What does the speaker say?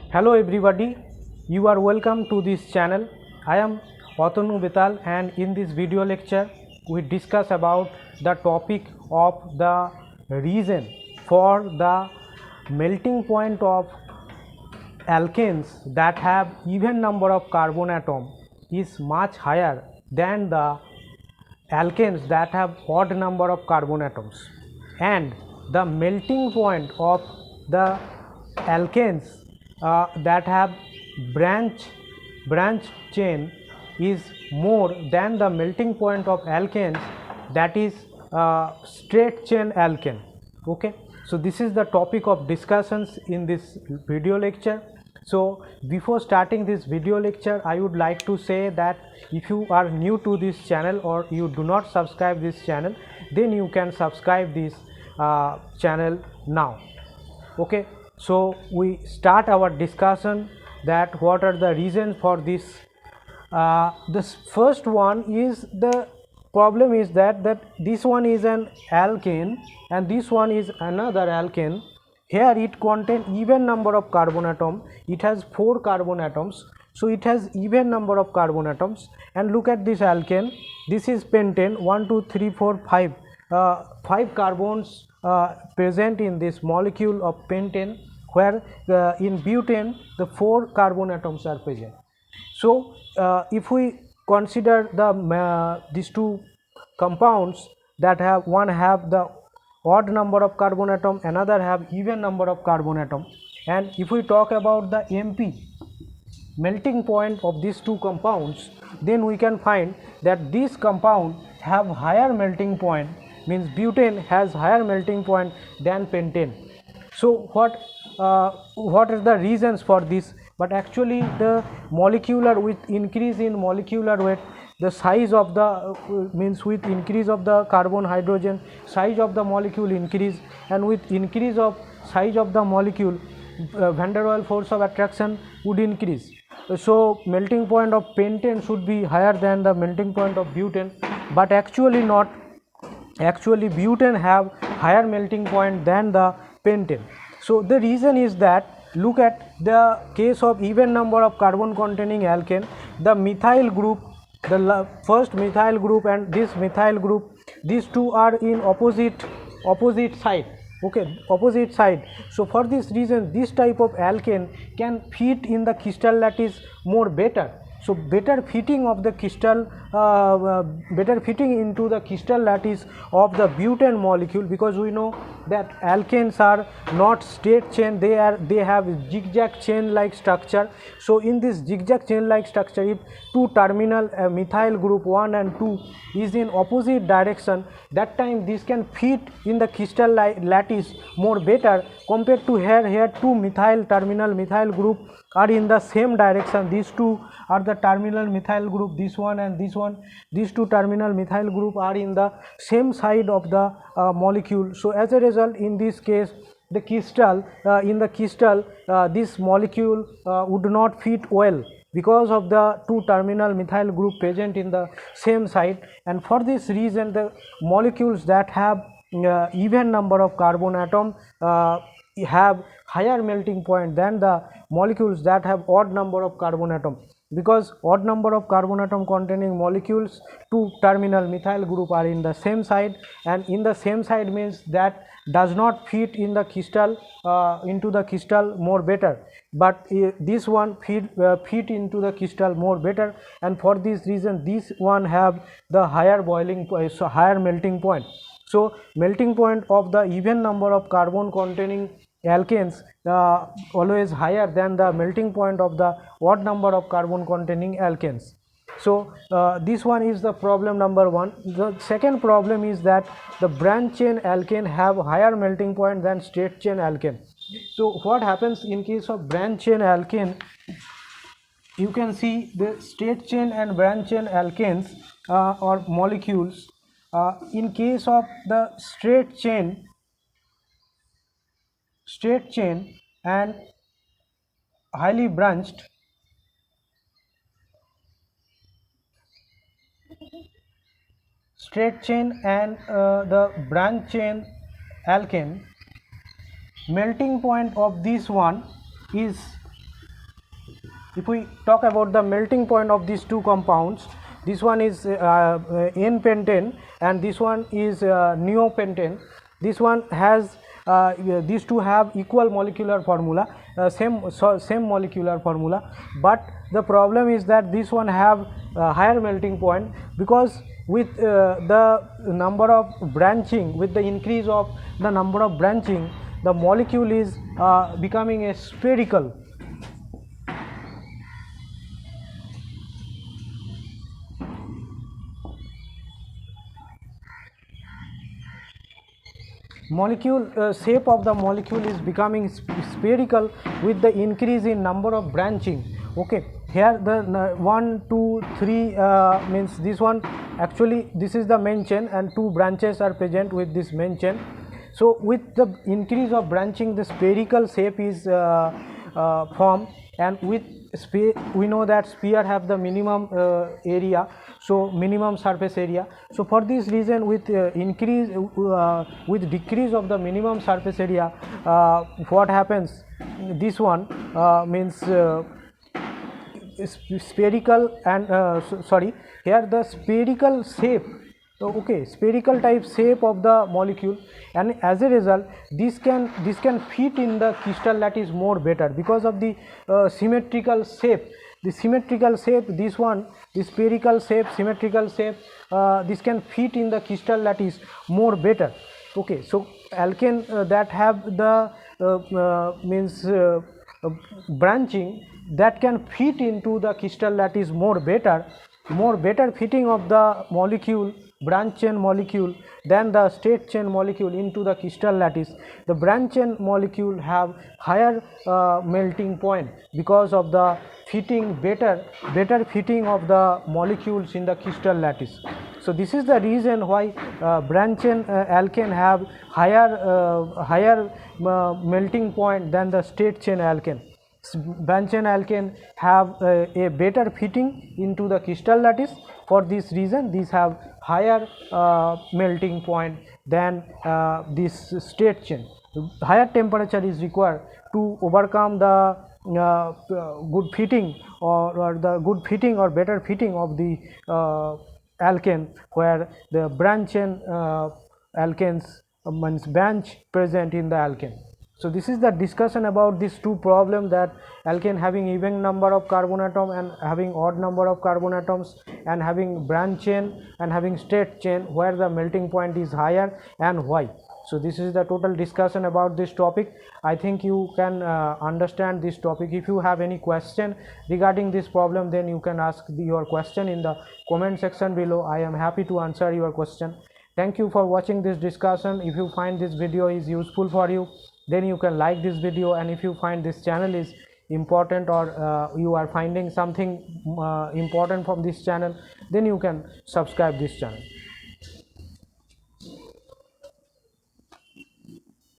Hello everybody, you are welcome to this channel. I am Atanu Betal, and in this video lecture we discuss about the topic of the reason for the melting point of alkanes that have even number of carbon atom is much higher than the alkanes that have odd number of carbon atoms, and the melting point of the alkanes that have branch chain is more than the melting point of alkanes that is straight chain alkane. Okay, so this is the topic of discussions in this video lecture. So before starting this video lecture, I would like to say that if you are new to this channel or you do not subscribe this channel, then you can subscribe this channel now. Okay, so we start our discussion that what are the reasons for this. This first one is the problem is that this one is an alkane and this one is another alkane. Here it contains even number of carbon atom. It has 4 carbon atoms, so it has even number of carbon atoms. And look at this alkane. This is pentane. 1 2 3 4 5 5 carbons present in this molecule of pentane, where in butane the 4 carbon atoms are present. So if we consider the these two compounds that have one have the odd number of carbon atom, another have even number of carbon atom, and if we talk about the MP melting point of these two compounds, then we can find that this compound have higher melting point, means butane has higher melting point than pentane. So what are the reasons for this? But actually the molecular, with increase in molecular weight, the size of the means with increase of the carbon hydrogen, size of the molecule increase, and with increase of size of the molecule, van der Waals force of attraction would increase. So melting point of pentane should be higher than the melting point of butane, but actually not. Actually butane have higher melting point than the pentane. So the reason is that, look at the case of even number of carbon containing alkane, the methyl group, the first methyl group and this methyl group, these two are in opposite side. Okay, opposite side. So for this reason this type of alkane can fit in the crystal lattice more better. So better fitting of the crystal, better fitting into the crystal lattice of the butane molecule, because we know that alkanes are not straight chain, they have zigzag chain like structure. So in this zigzag chain like structure, if two terminal methyl group 1 and 2 is in opposite direction, that time this can fit in the crystal lattice more better compared to here two terminal methyl group are in the same direction. These two are the terminal methyl group, this one and this one. These two terminal methyl group are in the same side of the molecule. So as a result, in this case the crystal this molecule would not fit well because of the two terminal methyl group present in the same side. And for this reason the molecules that have even number of carbon atom have higher melting point than the molecules that have odd number of carbon atom, because odd number of carbon atom containing molecules, two terminal methyl group are in the same side, and in the same side means that does not fit in the crystal into the crystal more better, but this one fit into the crystal more better, and for this reason this one have the higher boiling point, so higher melting point. So melting point of the even number of carbon containing alkanes always higher than the melting point of the odd number of carbon containing alkanes. So this one is the problem number 1. The second problem is that the branch chain alkane have higher melting point than straight chain alkane. So what happens in case of branch chain alkane? You can see the straight chain and branch chain alkanes or molecules. In case of the straight chain and highly branched, straight chain and the branch chain alkane, melting point of this one is if we talk about the melting point of these two compounds, this one is N-pentane and this one is neopentane. This one has these two have equal molecular formula, same molecular formula, but the problem is that this one have higher melting point, because with the number of branching, with the increase of the number of branching, the molecule is becoming a spherical. Molecule shape of the molecule is becoming spherical with the increase in number of branching. Okay, here the 1 2 3 means this one, actually this is the main chain and two branches are present with this main chain. So with the increase of branching, the spherical shape is formed, and with we know that sphere have the minimum area, so minimum surface area. So for this reason, with with decrease of the minimum surface area, what happens, this one means spherical and sorry, here the spherical shape, okay, spherical type shape of the molecule, and as a result this can fit in the crystal lattice more better because of the symmetrical shape. The symmetrical shape, this one, the spherical shape, symmetrical shape, this can fit in the crystal lattice more better. Okay, so alkane that have the means branching, that can fit into the crystal lattice more better fitting of the molecule, branch chain molecule, than the straight chain molecule into the crystal lattice. The branch chain molecule have higher melting point because of the fitting, better fitting of the molecules in the crystal lattice. So this is the reason why branch chain alkane have higher melting point than the straight chain alkane. Branch chain alkane have a better fitting into the crystal lattice. For this reason, these have higher melting point than this straight chain. Higher temperature is required to overcome the good fitting or the good fitting or better fitting of the alkane, where the branch chain alkanes means branch present in the alkane. So this is the discussion about these two problems, that alkane having even number of carbon atom and having odd number of carbon atoms, and having branch chain and having straight chain, where the melting point is higher and why. So this is the total discussion about this topic. I think you can understand this topic. If you have any question regarding this problem, then you can ask your question in the comment section below. I am happy to answer your question. Thank you for watching this discussion. If you find this video is useful for you, then you can like this video, and if you find this channel is important, or you are finding something important from this channel, then you can subscribe this channel.